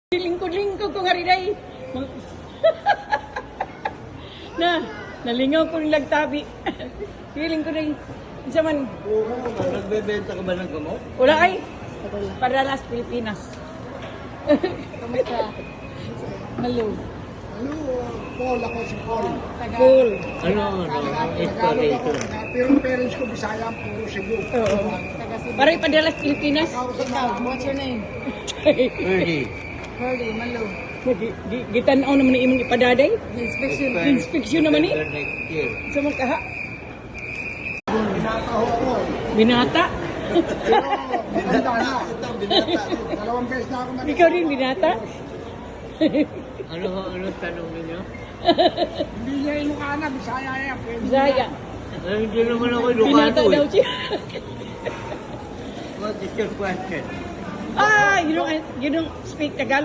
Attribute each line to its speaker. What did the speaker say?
Speaker 1: Lingkod-lingkod ko nga rin ay. Nalingaw ko rin lagtabi. Feeling ko rin. Isa man.
Speaker 2: Oo, nagbebenta ka ba ng gamot?
Speaker 1: Wala ay. Para las Pilipinas.
Speaker 3: Kamusta? Malo.
Speaker 4: Ano, Paul, ako si Paul.
Speaker 1: Cool.
Speaker 2: Ano, exploration.
Speaker 4: Pero yung parents ko, Bisaya, puro Cebu.
Speaker 1: Oo. Para ipadala sa Pilipinas.
Speaker 3: Ikaw, what's your name?
Speaker 2: Early.
Speaker 3: Hurley, Malo.
Speaker 1: Gitanaw naman ni imong ipadaday.
Speaker 3: Inspection.
Speaker 1: Inspection naman eh.
Speaker 2: Next year.
Speaker 1: Sa mga kaha.
Speaker 4: Binata ho ako.
Speaker 1: Binata.
Speaker 4: Pero, maganda na.
Speaker 2: Ito, binata.
Speaker 4: 2 beses na ako nag-
Speaker 1: Ikaw rin binata.
Speaker 2: Ano tanong ninyo?
Speaker 4: Hindi niya Ilocana, Bisaya yan. Pwede
Speaker 1: Bisaya.
Speaker 2: Hindi naman ako
Speaker 1: Binata
Speaker 2: Ilocano
Speaker 1: daw
Speaker 2: eh.
Speaker 1: siya.
Speaker 2: What is your question?
Speaker 1: You don't speak Tagalog?